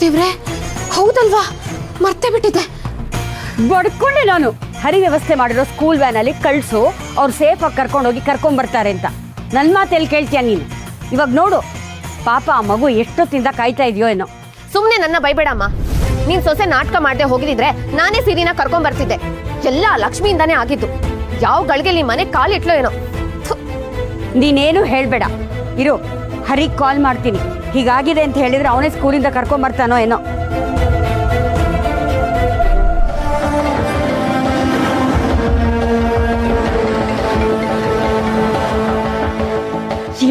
ದೇವ್ರೆ, ಹೌದಲ್ವಾ, ಮರ್ತೇ ಬಿಟ್ಟಿದ್ದೆ. ಬಡ್ಕೊಂಡೆ ನಾನು. ಹರಿ ವ್ಯವಸ್ಥೆ ಮಾಡಿರೋ ಸ್ಕೂಲ್ ವ್ಯಾನಲ್ಲಿ ಕಳಿಸು, ಅವ್ರು ಸೇಫಾಗಿ ಕರ್ಕೊಂಡೋಗಿ ಕರ್ಕೊಂಬರ್ತಾರೆ ಅಂತ. ನನ್ನ ಮಾತೆಲ್ಲಿ ಕೇಳ್ತೀಯ ನೀನು? ಇವಾಗ ನೋಡು ಪಾಪ, ಆ ಮಗು ಎಷ್ಟೊತ್ತಿಂದ ಕಾಯ್ತಾ ಇದೆಯೋ ಏನೋ. ಸುಮ್ಮನೆ ನನ್ನ ಬೈಬೇಡಮ್ಮ. ನೀನ್ ಸೊಸೆ ನಾಟಕ ಮಾಡದೆ ಹೋಗಿದ್ರೆ ನಾನೇ ಸಿರಿನ ಕರ್ಕೊಂಡ್ ಬರ್ತಿದ್ದೆ. ಎಲ್ಲ ಲಕ್ಷ್ಮಿಯಿಂದಾನೇ ಆಗಿದ್ದು. ಯಾವ ಗಳಿಗೆ ಈ ಮನೆ ಕಾಲಿಟ್ಲೋ ಏನೋ. ನೀನೇನು ಹೇಳ್ಬೇಡ ಇರು, ಹರಿ ಕಾಲ್ ಮಾಡ್ತೀನಿ. ಹೀಗಾಗಿದೆ ಅಂತ ಹೇಳಿದ್ರೆ ಅವನೇ ಸ್ಕೂಲಿಂದ ಕರ್ಕೊಂಬರ್ತಾನೋ ಏನೋ.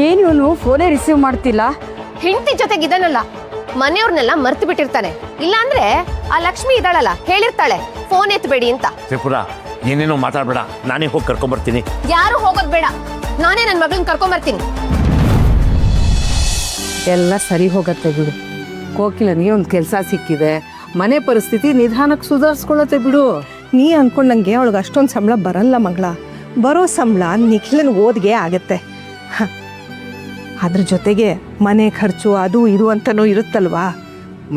ಏನು ಇವನು ಫೋನೇ ರಿಸೀವ್ ಮಾಡ್ತಿಲ್ಲ? ಹೆಂಡತಿ ಜೊತೆಗಿದ್ದಾನಲ್ಲ, ಮನೆಯವ್ರನ್ನೆಲ್ಲ ಮರ್ತು ಬಿಟ್ಟಿರ್ತಾನೆ. ಇಲ್ಲ ಅಂದ್ರೆ ಆ ಲಕ್ಷ್ಮಿ ಇದ್ದಾಳಲ್ಲ, ಹೇಳಿರ್ತಾಳೆ ಫೋನ್ ಎತ್ತಬೇಡಿ ಅಂತ. ತ್ರಿಪುರ, ಏನೇನೋ ಮಾತಾಡ್ಬೇಡ, ನಾನೇ ಹೋಗಿ ಕರ್ಕೊಂಡ್ಬರ್ತೀನಿ. ಯಾರು ಹೋಗೋದ್ ಬೇಡ, ನಾನೇ ನನ್ನ ಮಗಳನ್ನ ಕರ್ಕೊಂಬರ್ತೀನಿ. ಎಲ್ಲ ಸರಿ ಹೋಗತ್ತೆ ಬಿಡು. ಕೋಕಿಲನಿಗೆ ಒಂದು ಕೆಲಸ ಸಿಕ್ಕಿದೆ, ಮನೆ ಪರಿಸ್ಥಿತಿ ನಿಧಾನಕ್ಕೆ ಸುಧಾರಿಸ್ಕೊಳ್ಳತ್ತೆ ಬಿಡು. ನೀ ಅನ್ಕೊಂಡಂಗೆ ಅವಳಿಗೆ ಅಷ್ಟೊಂದು ಸಂಬಳ ಬರಲ್ಲ ಮಗಳ. ಬರೋ ಸಂಬಳ ನಿಖಿಲನ ಓದಿಗೆ ಆಗತ್ತೆ. ಅದ್ರ ಜೊತೆಗೆ ಮನೆ ಖರ್ಚು ಅದು ಇದು ಅಂತನೂ ಇರುತ್ತಲ್ವಾ.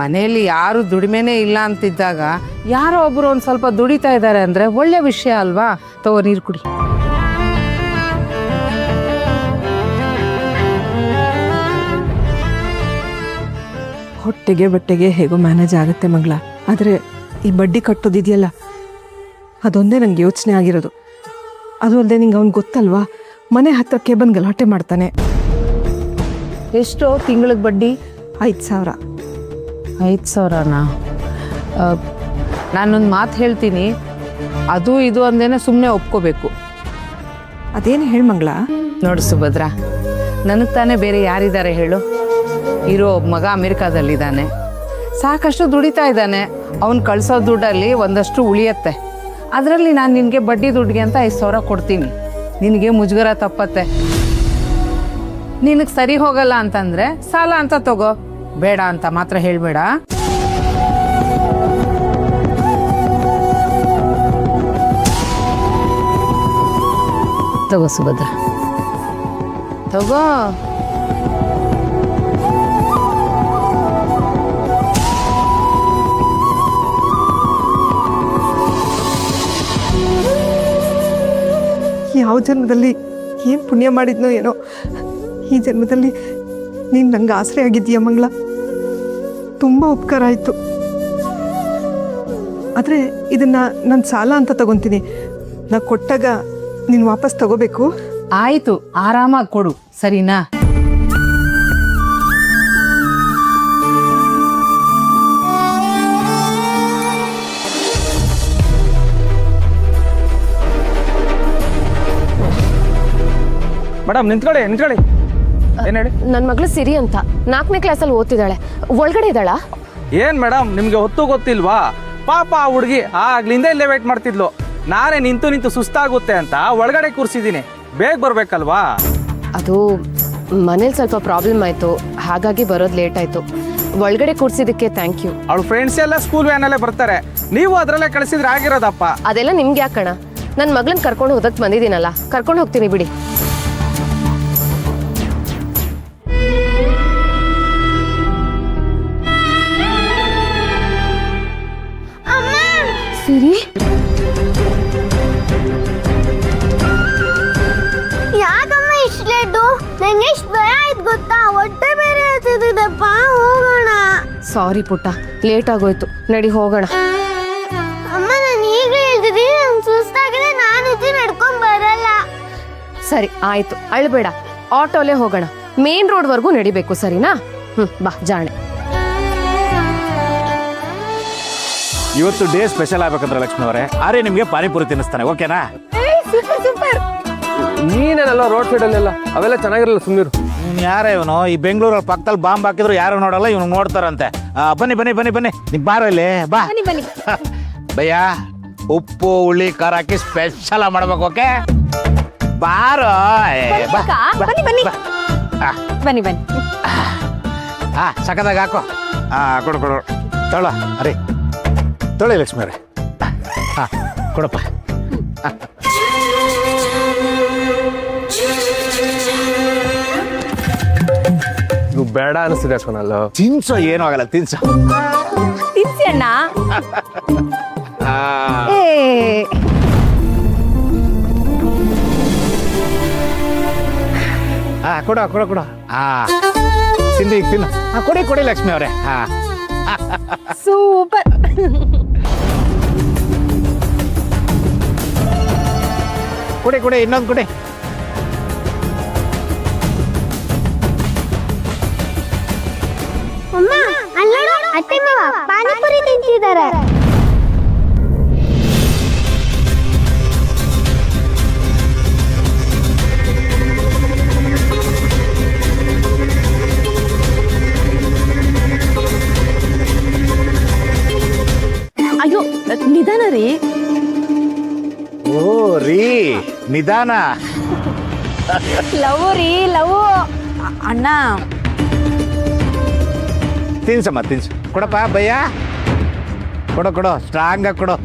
ಮನೆಯಲ್ಲಿ ಯಾರು ದುಡಿಮೆನೇ ಇಲ್ಲ ಅಂತಿದ್ದಾಗ ಯಾರೋ ಒಬ್ರು ಒಂದು ಸ್ವಲ್ಪ ದುಡಿತಾ ಇದ್ದಾರೆ ಅಂದರೆ ಒಳ್ಳೆ ವಿಷಯ ಅಲ್ವಾ? ತಗೋ ನೀರು ಕುಡಿ. ಹೊಟ್ಟೆಗೆ ಬಟ್ಟೆಗೆ ಹೇಗೋ ಮ್ಯಾನೇಜ್ ಆಗುತ್ತೆ ಮಗಳ. ಆದರೆ ಈ ಬಡ್ಡಿ ಕಟ್ಟೋದಿದೆಯಲ್ಲ, ಅದೊಂದೇ ನನಗೆ ಯೋಚನೆ ಆಗಿರೋದು. ಅದು ಅಲ್ಲದೆ ನಿಂಗೆ ಅವ್ನು ಗೊತ್ತಲ್ವಾ, ಮನೆ ಹತ್ರಕ್ಕೆ ಬಂದು ಗಲಾಟೆ ಮಾಡ್ತಾನೆ. ಎಷ್ಟು ತಿಂಗಳಿಗೆ ಬಡ್ಡಿ? 5,000. 5,000ನಾ? ನಾನೊಂದು ಮಾತು ಹೇಳ್ತೀನಿ, ಅದು ಇದು ಅಂದೇನೆ ಸುಮ್ಮನೆ ಒಪ್ಕೋಬೇಕು. ಅದೇನು ಹೇಳಿ ಮಂಗಳ? ನೋಡು ಸುಭದ್ರ, ನನಗೆ ತಾನೇ ಬೇರೆ ಯಾರಿದ್ದಾರೆ ಹೇಳು? ಇರೋ ಮಗ ಅಮೆರಿಕಾದಲ್ಲಿದ್ದಾನೆ, ಸಾಕಷ್ಟು ದುಡಿತಾ ಇದ್ದಾನೆ. ಅವ್ನು ಕಳಿಸೋ ದುಡ್ಡಲ್ಲಿ ಒಂದಷ್ಟು ಉಳಿಯತ್ತೆ. ಅದರಲ್ಲಿ ನಾನು ನಿನಗೆ ಬಡ್ಡಿ ದುಡ್ಡಿಗೆ ಅಂತ 5,000 ಕೊಡ್ತೀನಿ. ನಿನಗೆ ಮುಜುಗರ ತಪ್ಪತ್ತೆ. ನಿನಗೆ ಸರಿ ಹೋಗಲ್ಲ ಅಂತಂದರೆ ಸಾಲ ಅಂತ ತಗೋ, ಬೇಡ ಅಂತ ಮಾತ್ರ ಹೇಳಬೇಡ. ತಗೋ ಸುಭದ್ರ, ತಗೋ. ಯಾವ ಜನ್ಮದಲ್ಲಿ ಏನು ಪುಣ್ಯ ಮಾಡಿದ್ನೋ ಏನೋ, ಈ ಜನ್ಮದಲ್ಲಿ ನೀನು ನಂಗೆ ಆಸರೆ ಆಗಿದ್ದೀಯ ಮಂಗಳ. ತುಂಬ ಉಪಕಾರ ಆಯಿತು. ಆದರೆ ಇದನ್ನು ನಾನು ಸಾಲ ಅಂತ ತಗೊತೀನಿ. ನಾ ಕೊಟ್ಟಾಗ ನೀನು ವಾಪಸ್ ತಗೋಬೇಕು. ಆಯಿತು, ಆರಾಮಾಗಿ ಕೊಡು, ಸರಿನಾ? ಮೇಡಮ್ ನಿಂತ್ಕೊಳ್ಳಿ. ಏನು ಹೇಳಿ? ನನ್ನ ಮಗಳು ಸಿರಿ ಅಂತ 4ನೇ ಕ್ಲಾಸಲ್ಲಿ ಓದ್ತಿದ್ದಾಳೆ. ಒಳಗಡೆ ಇದ್ದಾಳ? ಏನು ಮೇಡಮ್, ನಿಮಗೆ ಹೊತ್ತು ಗೊತ್ತಿಲ್ವಾ? ಪಾಪ ಆ ಹುಡುಗಿ ಆಗ್ಲಿಂದ ಇಲ್ಲೇ ವೇಟ್ ಮಾಡ್ತಿದ್ಲು. ನಾನೇ ನಿಂತು ಸುಸ್ತಾಗುತ್ತೆ ಅಂತ ಒಳಗಡೆ ಕೂರಿಸಿದ್ದೀನಿ. ಬೇಗ ಬರ್ಬೇಕಲ್ವಾ? ಅದು ಮನೇಲಿ ಸ್ವಲ್ಪ ಪ್ರಾಬ್ಲಮ್ ಆಯಿತು, ಹಾಗಾಗಿ ಬರೋದು ಲೇಟ್ ಆಯಿತು. ಒಳಗಡೆ ಕೂರಿಸಿದ್ದಕ್ಕೆ ಥ್ಯಾಂಕ್ ಯು. ಅವಳು ಫ್ರೆಂಡ್ಸ್ ಎಲ್ಲ ಸ್ಕೂಲ್ ವ್ಯಾನಲ್ಲೇ ಬರ್ತಾರೆ, ನೀವು ಅದರಲ್ಲೇ ಕಳಿಸಿದ್ರೆ ಆಗಿರೋದಪ್ಪ. ಅದೆಲ್ಲ ನಿಮ್ಗೆ ಯಾಕಣ? ನನ್ನ ಮಗಳನ್ನ ಕರ್ಕೊಂಡು ಹೋದಕ್ಕೆ ಬಂದಿದ್ದೀನಲ್ಲ, ಕರ್ಕೊಂಡು ಹೋಗ್ತೀನಿ ಬಿಡಿ. ಸಿರಿ, ಯಾಕಮ್ಮ ಇಷ್ಟು ಲೇಟು? ನಂಗೆ ಎಷ್ಟು ಭಯ ಆಯ್ತು ಗೊತ್ತಾ? ಹೊಟ್ಟೆ ಬೇರೆ ಹತ್ತಿದೆಪ್ಪ. ಹೋಗೋಣ. ಸಾರಿ ಪುಟ್ಟ, ಲೇಟ್ ಆಗೋಯ್ತು, ನಡಿ ಹೋಗೋಣ. ಅಮ್ಮ ನಾನು ಈಗ ಹೇಳ್ತಿದ್ದೀನಿ, ನಂಗೆ ಸುಸ್ತಾಗಿದೆ, ನಾನು ನಡ್ಕೊಂಡ್ ಬರಲ್ಲ. ಸರಿ ಆಯ್ತು, ಅಳ್ಬೇಡ, ಆಟೋಲೇ ಹೋಗೋಣ. ಮೇನ್ ರೋಡ್ವರೆಗೂ ನಡಿಬೇಕು, ಸರಿನಾ? ಬಾ ಜಾಣೆ. ಇವತ್ತು ಡೇ ಸ್ಪೆಷಲ್ ಆಗ್ಬೇಕಂದ್ರೆ ಲಕ್ಷ್ಮಿ ಅವರೇ, ಆರೇ ನಿಮಗೆ ಪಾನಿಪುರಿ ತಿನ್ನಿಸ್ತಾನೆ, ಓಕೆನಾ? ನೀನೇನಲ್ಲ ರೋಡ್ ಸೈಡಲ್ಲೆಲ್ಲ ಅವೆಲ್ಲ ಚೆನ್ನಾಗಿರಲ್ಲ, ಸುಮ್ಮನಿರು. ಯಾರೇ ಇವನು? ಈ ಬೆಂಗಳೂರಲ್ಲಿ ಪಕ್ಕದಲ್ಲಿ ಬಾಂಬ್ ಹಾಕಿದ್ರು ಯಾರು ನೋಡಲ್ಲ, ಇವನು ನೋಡ್ತಾರಂತೆ. ಬನ್ನಿ ನೀವು ಬಾರೋ ಇಲ್ಲಿ, ಬಾ. ಭಯ್ಯ, ಉಪ್ಪು ಹುಳಿ ಖಾರ ಹಾಕಿ ಸ್ಪೆಷಲ್ ಮಾಡ್ಬೇಕು, ಓಕೆ? ಬಾರೋ. ಬನ್ನಿ. ಸಕದಾಗ ಹಾಕೋ. ಕೊಡು ತೊಳ. ಅರೆ ತೊಳಿ ಲಕ್ಷ್ಮಿ ಅವರೇ. ಕೊಡಪ್ಪ. ಬೇಡ ಅನಿಸ್ತಿದೆ ಸೋನಲ್ಲು. ತಿನ್ಸೋ, ಏನೂ ಆಗಲ್ಲ, ತಿನ್ಸೋ. ತಿನ್ಸಿ ಅಣ್ಣ. ಆ, ಏ ಕೊಡು ಕೊಡು ಕೊಡು. ತಿಂದು ಈಗ ತಿನ್ನು. ಕೊಡಿ ಕೊಡಿ ಲಕ್ಷ್ಮಿ ಅವರೇ. ಸೂಪರ್. ಕೊಡಿ ಕೊಡಿ, ಇನ್ನೊಂದು ಕೊಡಿ. ಅಮ್ಮ ಅಲ್ಲೋಡು, ಅತ್ತೆ ಮಾವ ಪಾನಿಪುರಿ ತಿಂತಿದ್ದಾರೆ. ಅಯ್ಯೋ ನಿಧಾನ ರೀ. ಓ ರೀ, ನಿಧಾನ. ಲವ್ ರೀ, ಲವ್. ಅಣ್ಣ ತಿನ್ಸಮ್ಮ, ತಿನ್ಸು. ಕೊಡಪ್ಪ ಭಯ್ಯ, ಕೊಡು ಕೊಡು, ಸ್ಟ್ರಾಂಗ್ ಆಗಿ ಕೊಡು.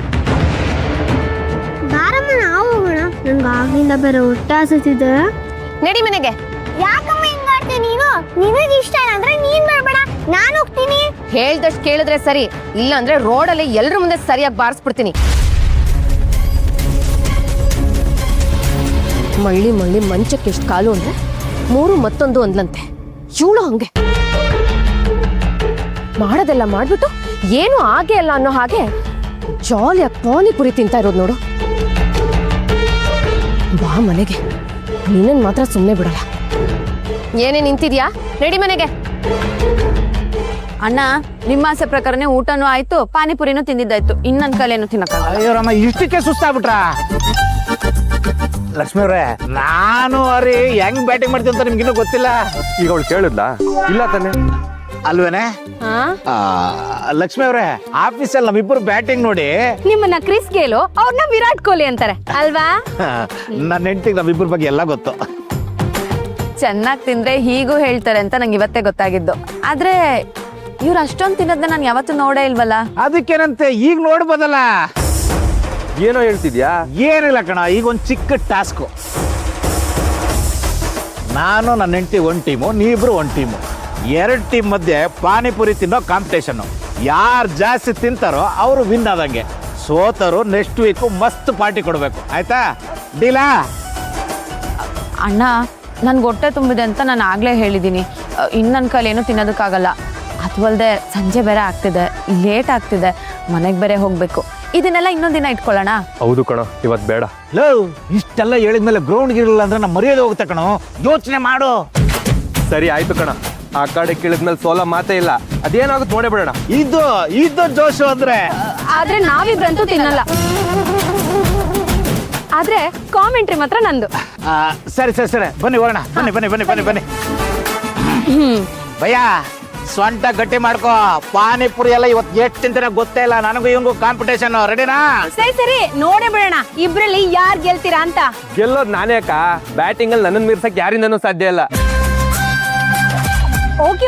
ಬಾರಮ್ಮ ನಾವು ಹೋಗೋಣ, ನಂಗೆ ಆಗಿಂದ ಬೇರೆ ಹೊಟ್ಟೆ ಹಸಿತಿದೆ. ನಡಿ ಮನೆಗೆ. ಯಾಕಮ್ಮ ಹಿಂಗಾಡ್ತಿ ನೀನು? ನಿನಗೆ ಇಷ್ಟ ಇಲ್ಲ ಅಂದ್ರೆ ನೀನ್ ಬೇಡ, ನಾನು ಹೋಗ್ತೀನಿ. ಹೇಳ್ದಷ್ಟು ಕೇಳಿದ್ರೆ ಸರಿ, ಇಲ್ಲ ಅಂದ್ರೆ ರೋಡಲ್ಲಿ ಎಲ್ರ ಮುಂದೆ ಸರಿಯಾಗಿ ಬಾರಿಸ್ಬಿಡ್ತೀನಿ. ಮಳ್ಳಿ ಮಳ್ಳಿ ಮಂಚಕ್ಕೆ ಎಷ್ಟು ಕಾಲು ಅಂದ್ರೆ 3 ಮತ್ತೊಂದು ಅಂದ್ಲಂತೆ. ಇವಳು ಹಂಗೆ ಮಾಡೋದೆಲ್ಲ ಮಾಡ್ಬಿಟ್ಟು ಏನು ಹಾಗೆ ಅಲ್ಲ ಅನ್ನೋ ಹಾಗೆ ಜಾಲಿಯಾಗಿ ಪಾನಿಪುರಿ ತಿಂತಾ ಇರೋದು ನೋಡು. ಬಾ ಮನೆಗೆ, ನೀನನ್ ಮಾತ್ರ ಸುಮ್ಮನೆ ಬಿಡಲ್ಲ. ಏನೇ ನಿಂತಿದ್ಯಾ? ನಡಿ ಮನೆಗೆ. ಅಣ್ಣ ನಿಮ್ಮ ಆಸೆ ಪ್ರಕಾರನೇ ಊಟನೂ ಆಯ್ತು, ಪಾನಿಪುರಿನೂ ತಿಂದಿದ್ದಾಯ್ತು. ಇನ್ನೊಂದ್ ಕಲೇನು ತಿನ್ನಕ್ಕಾಗಲ್ಲ. ಅಯ್ಯೋ ರಾಮ, ಇಷ್ಟಕ್ಕೆ ಸುಸ್ತಾಗ್ಬಿಟ್ರ? ಲಕ್ಷ್ಮಿ ಅವ್ರೆ, ನಾನು ಅರಿ ಹೆಂಗ್ ಬ್ಯಾಟಿಂಗ್ ಮಾಡ್ತೀವಿ ಅಂತ ನಿಮ್ಗಿನ್ನೂ ಗೊತ್ತಿಲ್ಲ. ಈಗ ಅವಳು ಕೇಳಿದ್ಲಾ? ಇಲ್ಲ ತಾನೆ. ಅಲ್ವೇನೆ? ಲಕ್ಷ್ಮಿ ಅವ್ರೆ, ಆಫೀಸಲ್ಲಿ ನಮ್ಮಿಬ್ಬರು ಬ್ಯಾಟಿಂಗ್ ನೋಡಿ ನಿಮ್ಮನ್ನ ಕ್ರಿಸ್ ಗೇಲು, ಅವ್ರನ್ನ ವಿರಾಟ್ ಕೊಹ್ಲಿ ಅಂತಾರೆ ಅಲ್ವಾ? ನನ್ನ ಹೆಂಡತಿಗೆ ನಮ್ಮಿಬ್ಬರ ಬಗ್ಗೆ ಎಲ್ಲ ಗೊತ್ತು. ಚೆನ್ನಾಗಿ ತಿಂದ್ರೆ ಹೀಗೂ ಹೇಳ್ತಾರೆ ಅಂತ ನಂಗೆ ಇವತ್ತೇ ಗೊತ್ತಾಗಿದ್ದು. ಆದ್ರೆ ಇವ್ರು ಅಷ್ಟೊಂದು ತಿನ್ನೋದನ್ನ ನಾನು ಯಾವತ್ತೂ ನೋಡೇ ಇಲ್ವಲ್ಲ. ಅದಕ್ಕೇನಂತೆ, ಈಗ ನೋಡ್ಬೋದಲ್ಲ. ಏನೋ ಹೇಳ್ತಿದ್ಯಾ? ಏನಿಲ್ಲ ಕಣ, ಈಗ ಒಂದು ಚಿಕ್ಕ ಟಾಸ್ಕು. ನಾನು ನನ್ನ ಹೆಂಡತಿ ಒಂದು ಟೀಮು, ನೀವಿಬ್ರು ಒಂದು ಟೀಮು. 2 ಟೀಮ್ ಮಧ್ಯೆ ಪಾನಿಪುರಿ ತಿನ್ನೋ ಕಾಂಪಿಟೇಷನ್ನು. ಯಾರು ಜಾಸ್ತಿ ತಿಂತಾರೋ ಅವರು ವಿನ್ ಆದಂಗೆ. ಸೋತರು ನೆಕ್ಸ್ಟ್ ವೀಕು ಮಸ್ತ್ ಪಾರ್ಟಿ ಕೊಡಬೇಕು, ಆಯ್ತಾ? ಡೀಲಾ? ಅಣ್ಣ ನನ್ಗೆ ಹೊಟ್ಟೆ ತುಂಬಿದೆ ಅಂತ ನಾನು ಆಗ್ಲೇ ಹೇಳಿದ್ದೀನಿ. ಇನ್ನು ನನ್ನ ಕೈಲೇನು ತಿನ್ನೋದಕ್ಕಾಗಲ್ಲ. ಅದು ಅಲ್ಲದೆ ಸಂಜೆ ಬೇರೆ ಆಗ್ತಿದೆ, ಲೇಟ್ ಆಗ್ತಿದೆ, ಮನೆಗೆ ಬೇರೆ ಹೋಗ್ಬೇಕು. ಇದನ್ನೆಲ್ಲ ಇನ್ನೊಂದು ದಿನ ಇಟ್ಕೊಳ್ಳೋಣ. ಹೌದು ಕಣ, ಇವತ್ತು ಬೇಡ. ಲವ್, ಇಷ್ಟೆಲ್ಲ ಹೇಳಿದ್ಮೇಲೆ ಗ್ರೌಂಡ್ಗೆ ಇರಲಿಲ್ಲ ಅಂದ್ರೆ ನಮ್ಮ ಮರ್ಯಾದೆ ಹೋಗುತ್ತೆ ಕಣೋ. ಯೋಚನೆ ಮಾಡು. ಸರಿ ಆಯ್ತು ಕಣ, ಆ ಕಡೆ ಕೇಳಿದ್ಮೇಲೆ ಸೋಲ ಮಾತೇ ಇಲ್ಲ. ಅದೇನಾಗುತ್ತೆ ನೋಡೇ ಬಿಡೋಣ. ಇದು ಜೋಶು ಅಂದ್ರೆ. ಆದ್ರೆ ನಾವಿಬ್ರಂತೂ ತಿನ್ನಲ್ಲ. ಆದ್ರೆ ಕಾಮೆಂಟ್ರಿ ಮಾತ್ರ ನಂದು. ಸರಿ ಸರಿ ಸರಿ, ಬನ್ನಿ ಹೋಗೋಣ. ಬನ್ನಿ ಬನ್ನಿ ಬನ್ನಿ ಬನ್ನಿ ಬನ್ನಿ. ಭಯ್ಯ, ಸ್ವಂಟ ಗಟ್ಟಿ ಮಾಡ್ಕೋ. ಪಾನಿಪುರಿ ಎಲ್ಲ ಇವತ್ತು ಎಷ್ಟು ತಿಂತಾರೆ ಗೊತ್ತೇ ಇಲ್ಲ. ನನಗೂ ಇವಂಗೂ ಕಾಂಪಿಟೇಷನ್. ರೆಡಿನಾ? ಸರಿ ಸರಿ, ನೋಡೇ ಬಿಡೋಣ ಇಬ್ರಲ್ಲಿ ಯಾರು ಗೆಲ್ತೀರಾ ಅಂತ. ಗೆಲ್ಲೋದು ನಾನೇ ಅಕ್ಕ. ಬ್ಯಾಟಿಂಗ್ ಅಲ್ಲಿ ನನ್ನನ್ನು ಮೀರ್ಸಕ್ ಯಾರಿಂದನೂ ಸಾಧ್ಯ ಇಲ್ಲ. ಓಕೆ.